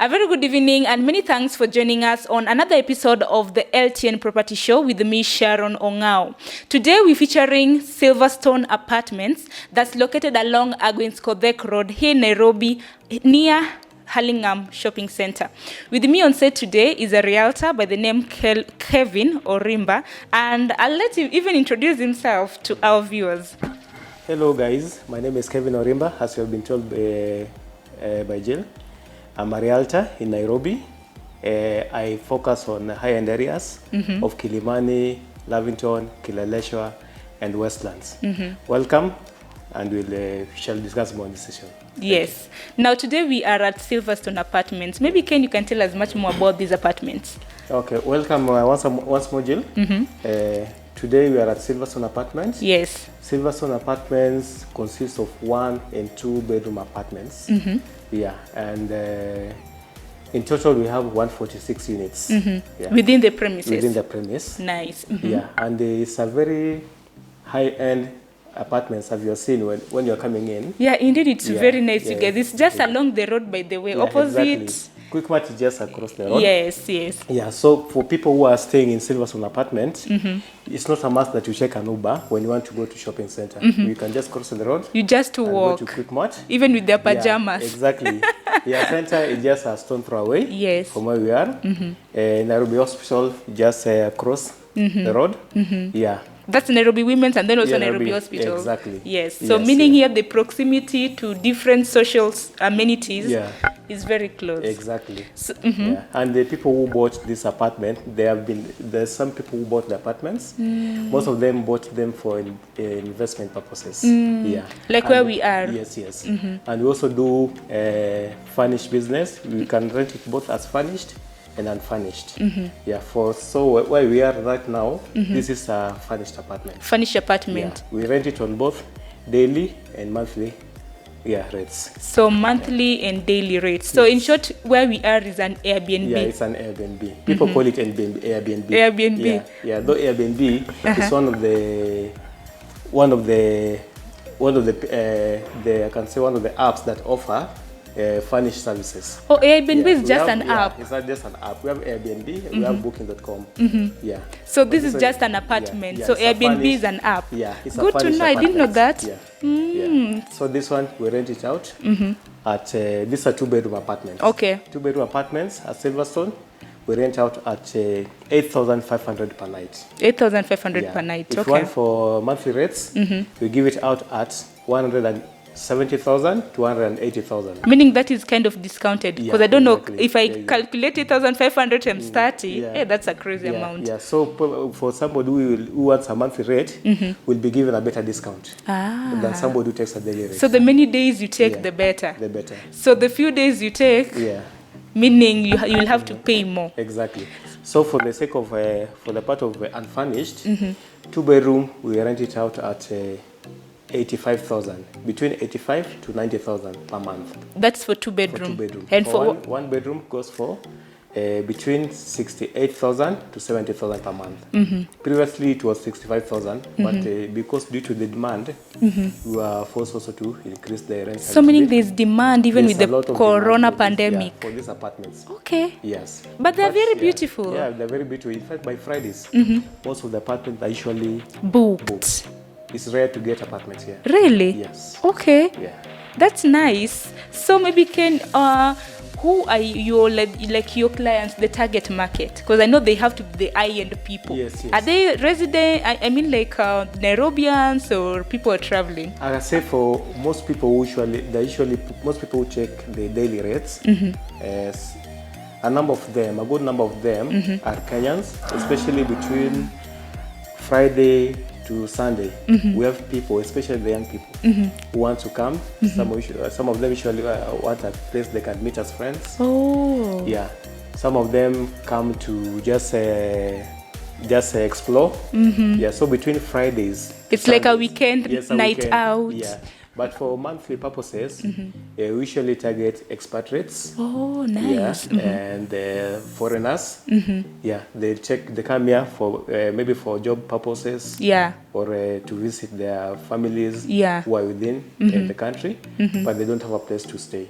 A very good evening and many thanks for joining us on another episode of the LTN Property Show with me, Sharon Ongao. Today we're featuring Silverstone Apartments that's located along Agwins-Kodhek Road here in Nairobi near Hurlingham Shopping Center. With me on set today is a realtor by the name Kevin Orimba, and I'll let him even introduce himself to our viewers. Hello guys, my name is Kevin Orimba, as you have been told by Jill. I'm a realtor in Nairobi. I focus on high-end areas of Kilimani, Lavington, Kileleshwa, and Westlands. Welcome, and we shall discuss more in this session. Yes. Now today we are at Silverstone Apartments. Maybe Ken, you can tell us much more about these apartments. Okay, welcome once more, Jill. Today we are at Silverstone Apartments. Yes. Silverstone Apartments consists of 1 and 2 bedroom apartments. Yeah, and in total we have 146 units. Yeah. Within the premises? Within the premise. Nice. Yeah, and it's a very high-end apartments, as you have seen when you're coming in. Yeah, indeed, it's very nice, you guys. It's just along the road, by the way, opposite. Exactly. Quickmart is just across the road. Yes, yes. Yeah, so for people who are staying in Silverstone Apartment, it's not a must that you check an Uber when you want to go to shopping center. You can just cross the road. You just walk. Go to Quickmart. Even with their pajamas. Yeah, exactly. Yeah, center is just a stone throw away. Yes. From where we are. Nairobi Hospital just across the road. Yeah. That's Nairobi Women's and then also Nairobi Hospital. Exactly. Yes. So meaning here the proximity to different social amenities is very close. Exactly. So, yeah. And the people who bought this apartment, there's some people who bought the apartments. Most of them bought them for investment purposes. Yeah. Like where we are. Yes, yes. And we also do furnished business. We can rent it both as furnished and unfurnished. Yeah, so where we are right now, this is a furnished apartment. Furnished apartment. Yeah, we rent it on both daily and monthly rates. So monthly and daily rates. So in short, where we are is an Airbnb. Yeah, it's an Airbnb. People call it Airbnb. Airbnb. Yeah, though Airbnb is one of the I can say one of the apps that offer furnished services. Oh, Airbnb is just an app. It's not just an app. We have Airbnb, we have booking.com. Yeah. So this is just an apartment. So Airbnb is an app. Yeah. It's good to know. I didn't know that. Yeah. So this one we rent it out at this is a 2-bedroom apartment. Okay. 2-bedroom apartments at Silverstone. We rent out at 8,500 per night. 8,500 per night. If you want for monthly rates, we give it out at 170,000 to 180,000. Meaning that is kind of discounted because I don't know if I calculate 8,500 times 30. Hey, that's a crazy amount. Yeah. So for somebody who wants a monthly rate, will be given a better discount than somebody who takes a daily rate. So the many days you take, the better. The better. So the few days you take, meaning you'll have to pay more. Exactly. So for the sake of for the part of unfurnished, 2-bedroom we rent it out at 85,000, between 85 to 90,000 per month. That's for 2-bedroom. For 2-bedroom. And for one bedroom goes for between 68,000 to 70,000 per month. Previously it was 65,000, but because due to the demand, we were forced also to increase the rent. So meaning there's demand even with the corona pandemic. For these apartments. Okay. Yes. But they're very beautiful. Yeah, they're very beautiful. In fact, by Fridays, most of the apartments are usually booked. It's rare to get apartments here. Really? Yes. Okay. Yeah. That's nice. So maybe who are your like your clients, the target market? Because I know they have to be the high-end people. Yes. Are they resident? I mean, like Nairobians or people are traveling? I say for most people, most people who check the daily rates. As a good number of them are Kenyans, especially between Friday to Sunday. We have people, especially the young people, who want to come. Some of them usually want a place they can meet as friends. Oh. Yeah. Some of them come to just explore. Yeah. So between Fridays, it's Sundays, like a weekend night out. Yeah. But for monthly purposes, we usually target expatriates. Oh, nice. Yeah, and foreigners. Yeah, they come here for maybe for job purposes. Yeah. Or to visit their families Yeah. who are within the country, but they don't have a place to stay.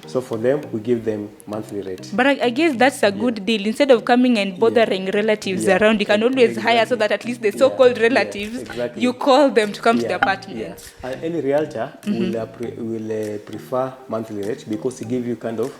So for them, we give them monthly rate. But I guess that's a good deal. Instead of coming and bothering relatives around, you can always hire so that at least the so-called relatives, you call them to come to the apartment. And any realtor will prefer monthly rate because it gives you kind of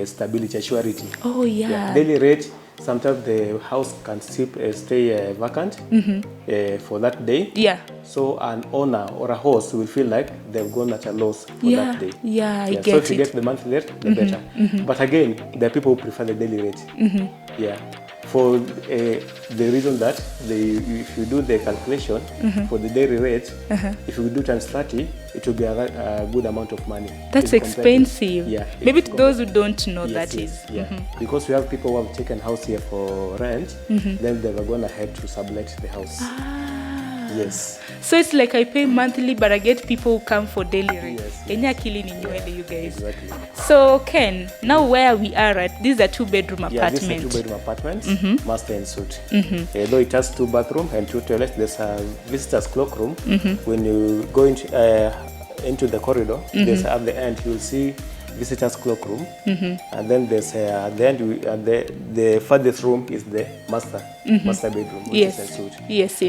stability, surety. Oh, yeah. Daily rate, sometimes the house can stay vacant for that day. Yeah. So an owner or a host will feel like they've gone at a loss for that day. Yeah, I get so if you it. get the monthly rate, the better. But again, there are people who prefer the daily rate. Yeah. For the reason that if you do the calculation for the daily rate, if you do times 30, it will be a good amount of money. That's expensive. Yeah. Maybe to those who don't know, that is. Yeah. Because we have people who have taken house here for rent, then they were going ahead to sublet the house. Yes. So it's like I pay monthly, but I get people who come for daily rate. Yes. You guys. Exactly. So Ken, now where we are at, these are 2-bedroom apartments. Yeah, these are 2-bedroom apartments, master and suite. Though it has 2 bathrooms and 2 toilets, there's a visitor's cloakroom. When you go into the corridor, there's at the end you'll see visitor's cloakroom, and then there's at the end the furthest room is the master bedroom, which is a suite. Yes.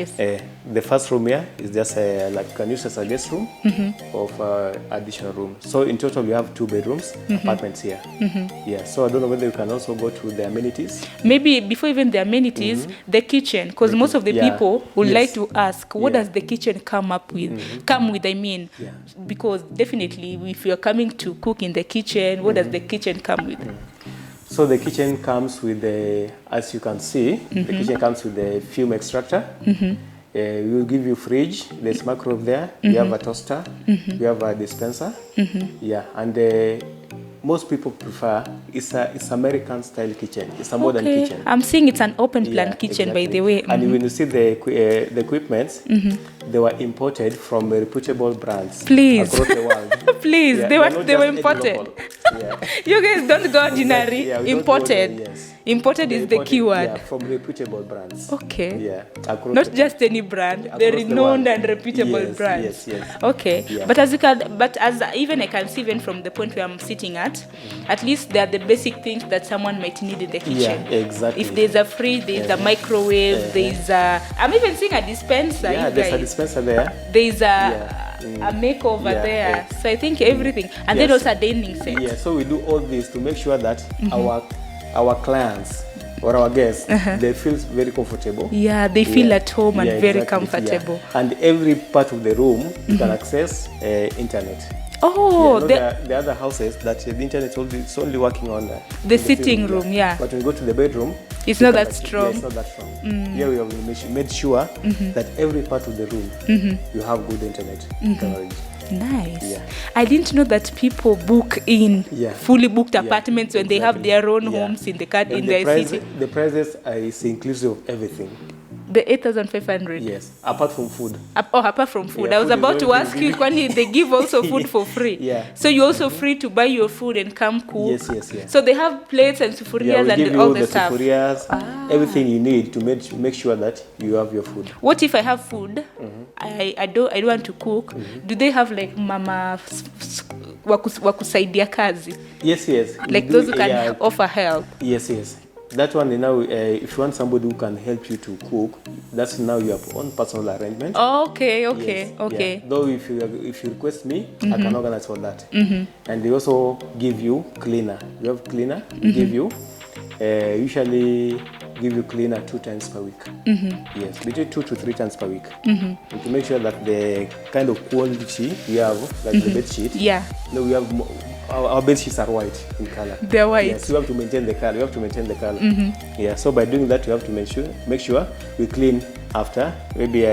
The first room here is just like you can use as a guest room of additional room. So in total we have 2 bedrooms apartments here. Yeah. So I don't know whether you can also go to the amenities. Maybe before even the amenities, the kitchen, because most of the people would like to ask, what does the kitchen come with? I mean, because definitely if you're coming to cook in the kitchen, what does the kitchen come with? So the kitchen comes with as you can see, the kitchen comes with the fume extractor. We will give you fridge, there's microwave there, we have a toaster, we have a dispenser. Yeah, and most people prefer it's American style kitchen. It's a modern kitchen. I'm seeing it's an open plan kitchen, by the way. And when you see the equipments, they were imported from reputable brands across the world. Please, they were imported. You guys don't go ordinary. Imported. Imported is the keyword. Yeah, from reputable brands. Okay. Yeah. Not just any brand. The renowned and reputable brands. Yes. Okay. Yeah. But as even I can see even from the point where I'm sitting at least there are the basic things that someone might need in the kitchen. Yeah, exactly. If there's a fridge, there's a microwave, there's I'm even seeing a dispenser. Yeah, there's a dispenser there. There's a makeover there. So I think everything. And then also a dining set. Yeah, so we do all this to make sure that our clients or our guests, they feel very comfortable. Yeah, they feel at home and very comfortable. Yeah. And every part of the room, you can access internet. Oh, the other houses that the internet is only working on the sitting room, But when you go to the bedroom, it's not that strong. It's not that strong. Here we have made sure that every part of the room, you have good internet coverage. Nice. Yeah. I didn't know that people book in fully booked apartments when they have their own homes in the city. The prices is inclusive of everything. The 8,500. Yes, apart from food. Apart from food. I was about to ask you, Kwani, they give also food for free. So you're also free to buy your food and come cook. Yes. So they have plates and sufurias and all the stuff. Sufurias, everything you need to make sure that you have your food. What if I have food? I don't want to cook. Do they have like mama wakusaidia kazi? Yes. Like those who can offer help? Yes. That one now, if you want somebody who can help you to cook, that's now your own personal arrangement. Okay. Yeah. Though if you request me, I can organize for that. And they also give you cleaner. You have cleaner. Give you usually give you cleaner 2 times per week. Yes, between 2 to 3 times per week. And to make sure that the kind of quality we have, like the bed sheet. Yeah. No, we have. Our bed sheets are white in color. They're white. Yes, you have to maintain the color. Yeah, so by doing that, you have to make sure we clean after maybe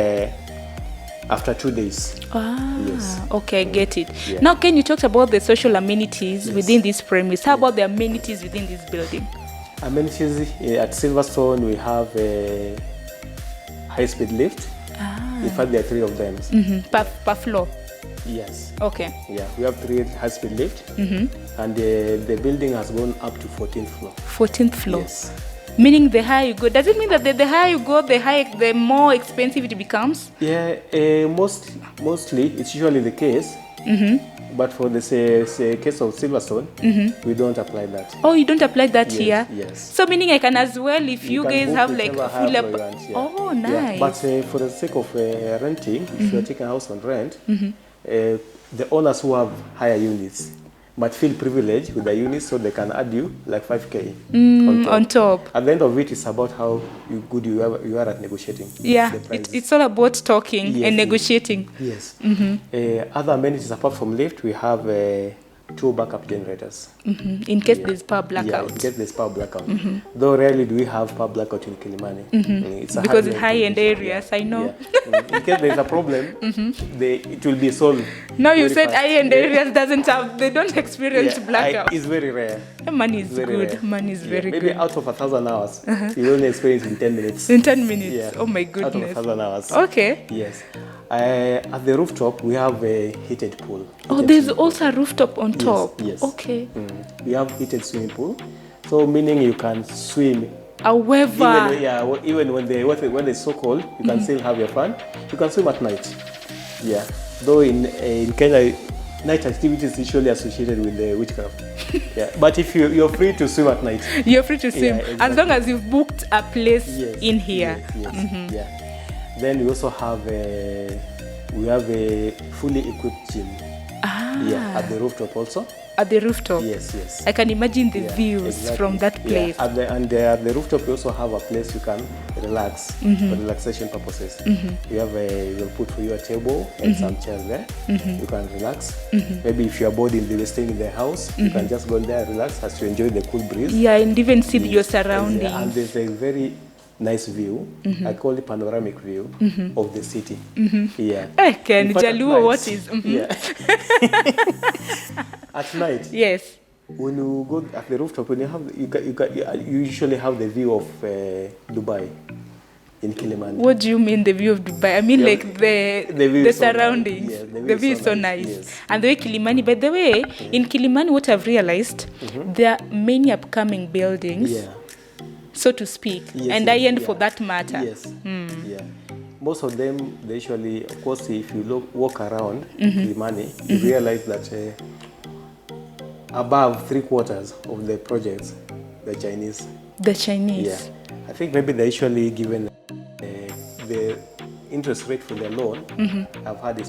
after 2 days. Yes. Okay, I get it. Yeah. Now, can you talk about the social amenities within this premise? How about the amenities within this building? Amenities at Silverstone, we have a high-speed lift. In fact, there are 3 of them. Per floor. Yes. Okay. Yeah, we have 3 high-speed lift, and the building has gone up to 14th floor. 14th floor. Yes. Meaning the higher you go, does it mean that the higher you go, the more expensive it becomes? Yeah, mostly it's usually the case. But for the say case of Silverstone, we don't apply that. Oh, you don't apply that here? Yes. So meaning I can as well, if you can guys book have like whichever full house you want, yeah. Oh, nice. Yeah. But for the sake of renting, if you're taking a house on rent, the owners who have higher units but feel privileged with the units, so they can add you like 5K on top. At the end of it, it's about how good you are at negotiating. Yeah, the prices. it's all about talking and negotiating. Yes. Other amenities apart from lift, we have 2 backup generators. In case there's power blackout. Yeah, in case there's power blackout. Though rarely do we have power blackout in Kilimani. It's because it's high-end areas, I know. Yeah. In case there's a problem, it will be solved. Now you said high-end areas they don't experience blackout. It's very rare. Money is good. Rare. Money is very good. Maybe out of 1,000 hours, you only experience in 10 minutes. In 10 minutes? Yeah. Oh my goodness. Out of 1,000 hours. Okay. Yes. At the rooftop, we have a heated pool. There's also a rooftop on top? Yes. Okay. We have heated swimming pool. So meaning you can swim. However. Even when it's so cold, you can still have your fun. You can swim at night. Yeah. Though in Kenya, night activity is usually associated with the witchcraft. Yeah. But if you're free to swim at night. You're free to swim. Yeah, exactly. As long as you've booked a place in here. Yes. Yeah. Then we also have a fully equipped gym. Yeah, at the rooftop also. At the rooftop? Yes. I can imagine the views from that place. Yeah. At the rooftop, we also have a place you can relax for relaxation purposes. We'll put for you a table and some chairs there. You can relax. Maybe if you are bored in staying in the house, you can just go in there and relax as you enjoy the cool breeze. Yeah, and even see your surroundings. And there's a very nice view. I call it panoramic view of the city. Yeah. Can Jaluo what is? Yeah. At night. Yes. When you go at the rooftop, when you usually have the view of Dubai in Kilimani. What do you mean the view of Dubai? I mean like the surroundings. Nice. Yes, the view is so nice. Yes. And the way Kilimani, by the way, in Kilimani, what I've realized, there are many upcoming buildings. Yeah. So to speak, and high-end for that matter. Yes. Yeah. Most of them, they usually, of course, if you walk around Kilimani, you realize that above 3/4 of the projects, the Chinese. The Chinese. Yeah. I think maybe they're usually given the interest rate for their loan. I've had is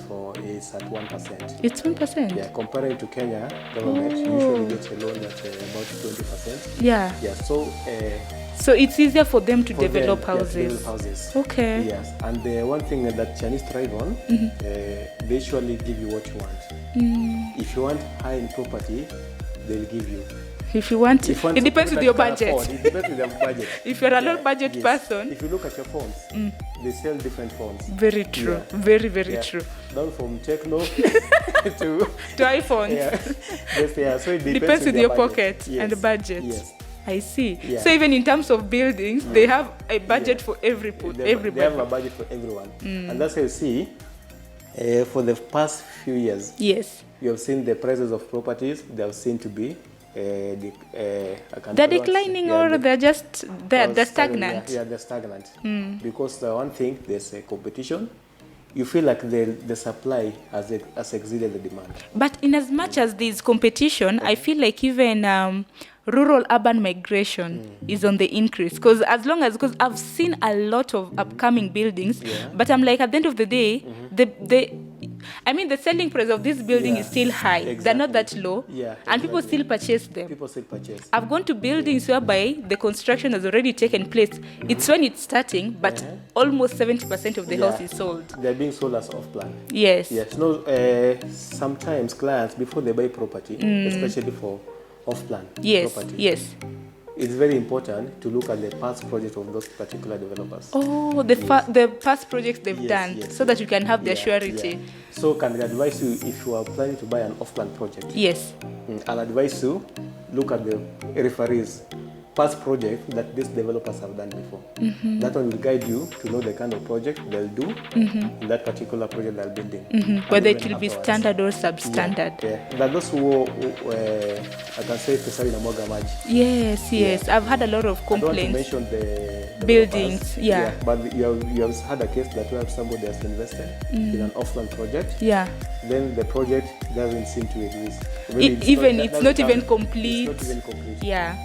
at 1%. It's 1%. Yeah, comparing to Kenya government, usually gets a loan at about 20%. Yeah. Yeah. So it's easier for them to develop houses. Yeah, develop houses. Okay. Yes, and the one thing that Chinese thrive on, they usually give you what you want. If you want high-end property, they'll give you. If you want, it depends with your budget. It depends with your budget. If you're a low budget person. If you look at your phones, they sell different phones. Very true. Yeah. Very true. Down from Techno to iPhones. Yeah. So it depends with your pocket and the budget. Yes. I see. Yeah. So even in terms of buildings, they have a budget for everybody. They have a budget for everyone. And that's how you see, for the past few years, you have seen the prices of properties, they have seen to be they're declining or they're just they're stagnant. Yeah, they're stagnant. Because the one thing, there's a competition. You feel like the supply has exceeded the demand. But in as much as there's competition, I feel like even rural-urban migration is on the increase. Because I've seen a lot of upcoming buildings, but I'm like, at the end of the day, the selling price of this building is still high. Exactly. They're not that low. Yeah, and people still purchase them. I've gone to buildings whereby the construction has already taken place. It's when it's starting, but almost 70% of the house is sold. They're being sold as off-plan. Yes. Yes. No, sometimes clients, before they buy property, especially for off-plan property. Yes. It's very important to look at the past project of those particular developers. Oh, the past projects they've done, so that you can have the surety. Yeah. So can I advise you, if you are planning to buy an off-plan project? Yes. I'll advise you, look at the referees past project that these developers have done before. That one will guide you to know the kind of project they'll do in that particular project they're building. Whether it will be standard or substandard. There are those who I can say pesa inamwaga maji. Yes. I've had a lot of complaints. I don't want to mention the buildings. But you have had a case that where somebody has invested in an offline project. Then the project doesn't seem to exist. Really, it's not even complete. It's not even complete. Yes.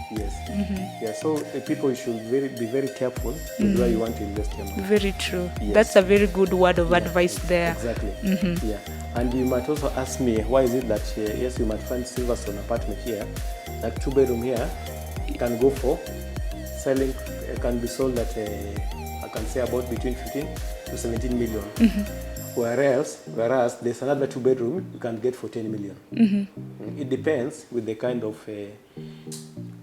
So people should be very careful with where you want to invest your money. Very true. That's a very good word of advice there. Exactly. And you might also ask me, why is it that yes, you might find Silverstone apartment here, like 2-bedroom here, can go for selling, can be sold at I can say about between 15 to 17 million. Whereas there's another 2-bedroom you can get for 10 million. It depends with the kind of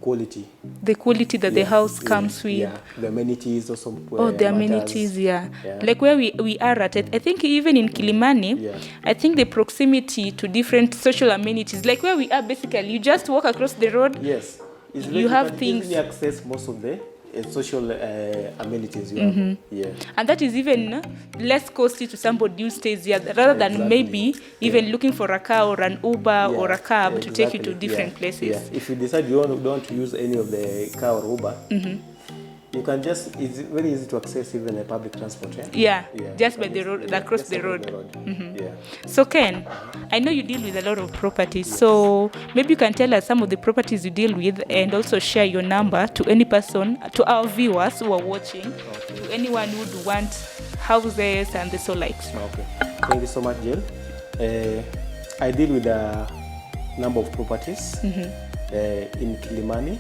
quality. The quality that the house comes with. The amenities also. The amenities, Like where we are at it, I think even in Kilimani, I think the proximity to different social amenities, like where we are basically, you just walk across the road. Yes. You have things. You access most of the social amenities you have. And that is even less costly to somebody who stays here, rather than maybe even looking for a car or an Uber or a cab to take you to different places. If you decide you don't want to use any of the car or Uber, you can it's very easy to access even a public transport. Just by the road, across the road. So Ken, I know you deal with a lot of properties, so maybe you can tell us some of the properties you deal with and also share your number to any person, to our viewers who are watching, to anyone who would want houses and the so likes. Thank you so much, Jill. I deal with a number of properties in Kilimani,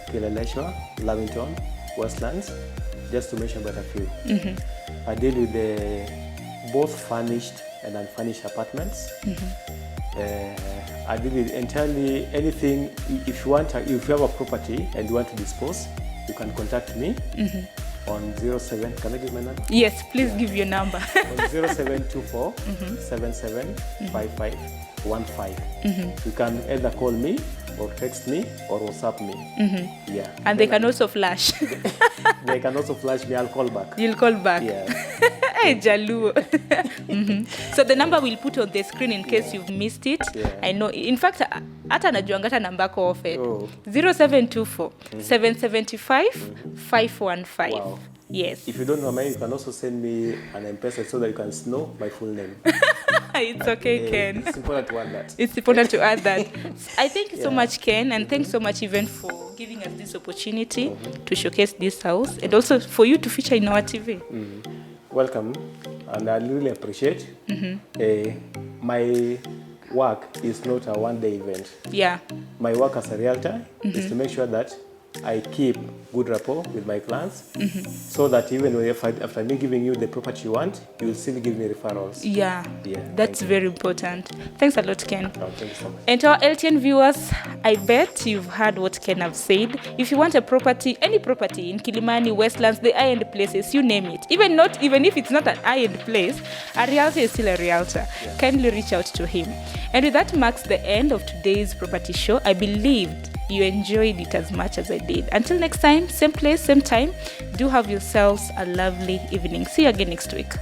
Kileleshwa, Lavington, Westlands, just to mention but a few. I deal with both furnished and unfurnished apartments. I deal with entirely anything. If you have a property and you want to dispose, you can contact me on 07. Can I give my number? Yes, please give your number. On 0724 775515. You can either call me or text me or WhatsApp me. And they can also flash. They can also flash me. I'll call back. You'll call back. Hey, Jalu. So the number we'll put on the screen in case you've missed it. I know. In fact, hata najuangata namba ko offered. 0724 775 515. Wow. Yes. If you don't know mine, you can also send me an M-Pesa so that you can know my full name. It's okay, Ken. It's important to add that. It's important to add that. I thank you so much, Ken, and thanks so much even for giving us this opportunity to showcase this house and also for you to feature in our TV. Welcome, and I really appreciate. My work is not a one-day event. My work as a realtor is to make sure that I keep good rapport with my clients, so that even after me giving you the property you want, you will still give me referrals. That's very important. Thanks a lot, Ken. Thank you so much. And to our LTN viewers, I bet you've heard what Ken have said. If you want a property, any property in Kilimani, Westlands, the high-end places, you name it. Even if it's not an high-end place, a realtor is still a realtor. Kindly reach out to him. And with that marks the end of today's property show. I believed you enjoyed it as much as I did. Until next time, same place, same time, do have yourselves a lovely evening. See you again next week.